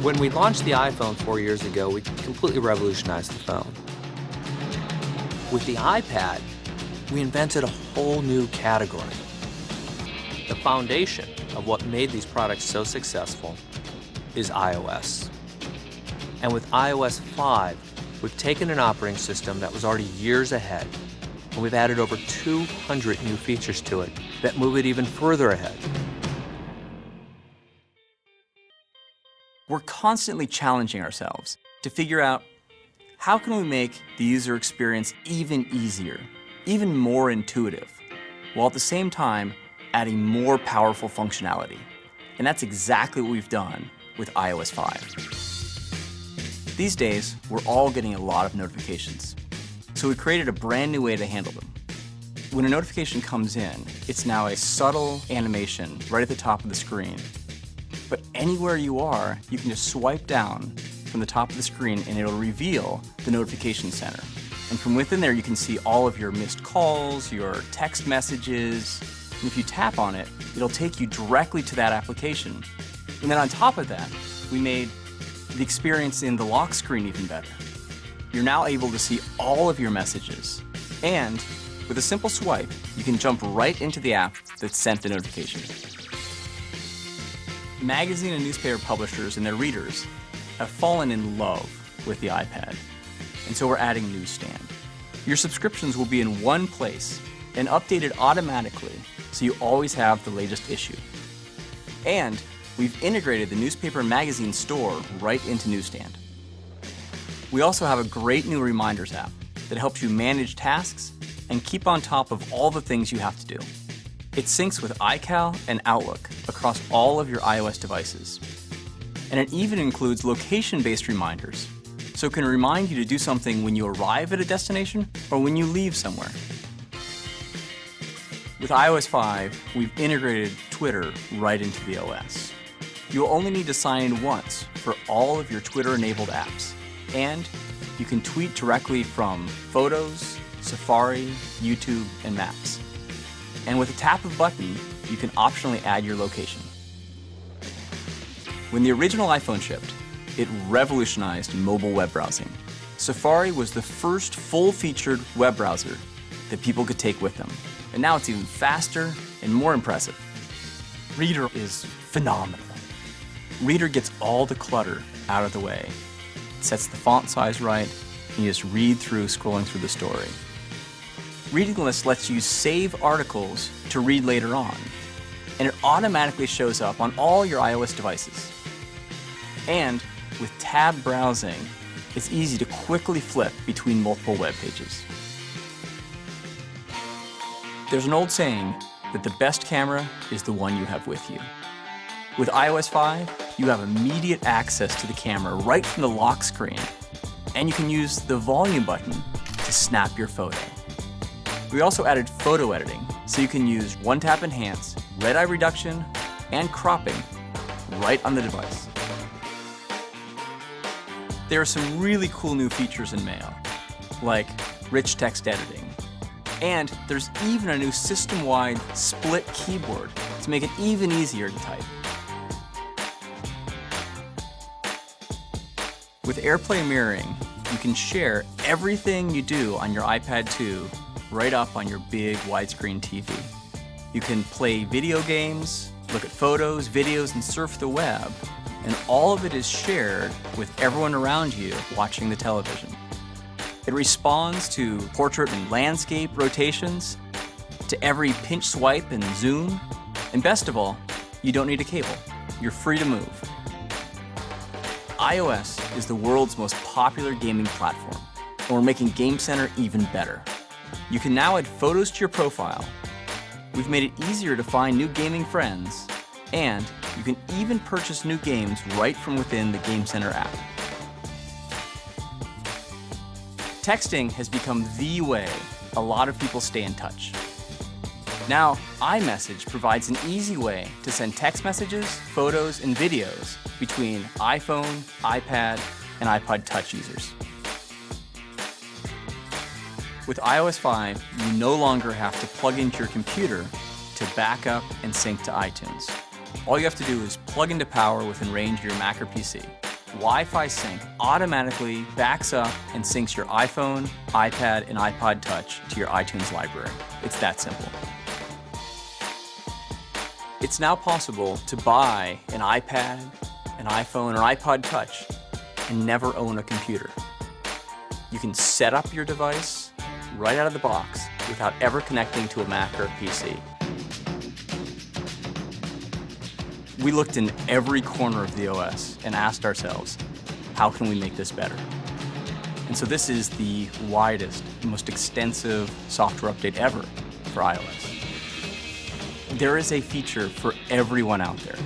When we launched the iPhone 4 years ago, we completely revolutionized the phone. With the iPad, we invented a whole new category. The foundation of what made these products so successful is iOS. And with iOS 5, we've taken an operating system that was already years ahead, and we've added over 200 new features to it that move it even further ahead. We're constantly challenging ourselves to figure out how can we make the user experience even easier, even more intuitive, while at the same time adding more powerful functionality. And that's exactly what we've done with iOS 5. These days, we're all getting a lot of notifications. So we created a brand new way to handle them. When a notification comes in, it's now a subtle animation right at the top of the screen. But anywhere you are, you can just swipe down from the top of the screen and it'll reveal the notification center. And from within there, you can see all of your missed calls, your text messages. And if you tap on it, it'll take you directly to that application. And then on top of that, we made the experience in the lock screen even better. You're now able to see all of your messages. And with a simple swipe, you can jump right into the app that sent the notification. Magazine and newspaper publishers and their readers have fallen in love with the iPad, and so we're adding Newsstand. Your subscriptions will be in one place and updated automatically, so you always have the latest issue. And we've integrated the newspaper and magazine store right into Newsstand. We also have a great new reminders app that helps you manage tasks and keep on top of all the things you have to do. It syncs with iCal and Outlook across all of your iOS devices. And it even includes location-based reminders, so it can remind you to do something when you arrive at a destination or when you leave somewhere. With iOS 5, we've integrated Twitter right into the OS. You'll only need to sign in once for all of your Twitter-enabled apps, and you can tweet directly from Photos, Safari, YouTube, and Maps. And with a tap of a button, you can optionally add your location. When the original iPhone shipped, it revolutionized mobile web browsing. Safari was the first full-featured web browser that people could take with them. And now it's even faster and more impressive. Reader is phenomenal. Reader gets all the clutter out of the way. It sets the font size right, and you just read through scrolling through the story. Reading List lets you save articles to read later on, and it automatically shows up on all your iOS devices. And with tab browsing, it's easy to quickly flip between multiple web pages. There's an old saying that the best camera is the one you have with you. With iOS 5, you have immediate access to the camera right from the lock screen, and you can use the volume button to snap your photo. We also added photo editing, so you can use one-tap enhance, red-eye reduction, and cropping right on the device. There are some really cool new features in Mail, like rich text editing. And there's even a new system-wide split keyboard to make it even easier to type. With AirPlay mirroring, you can share everything you do on your iPad 2 right up on your big widescreen TV. You can play video games, look at photos, videos, and surf the web, and all of it is shared with everyone around you watching the television. It responds to portrait and landscape rotations, to every pinch swipe and zoom, and best of all, you don't need a cable. You're free to move. iOS is the world's most popular gaming platform, and we're making Game Center even better. You can now add photos to your profile. We've made it easier to find new gaming friends, and you can even purchase new games right from within the Game Center app. Texting has become the way a lot of people stay in touch. Now, iMessage provides an easy way to send text messages, photos, and videos between iPhone, iPad, and iPod Touch users. With iOS 5, you no longer have to plug into your computer to back up and sync to iTunes. All you have to do is plug into power within range of your Mac or PC. Wi-Fi sync automatically backs up and syncs your iPhone, iPad, and iPod Touch to your iTunes library. It's that simple. It's now possible to buy an iPad, an iPhone, or iPod Touch and never own a computer. You can set up your device right out of the box without ever connecting to a Mac or a PC. We looked in every corner of the OS and asked ourselves, how can we make this better? And so this is the widest, most extensive software update ever for iOS. There is a feature for everyone out there.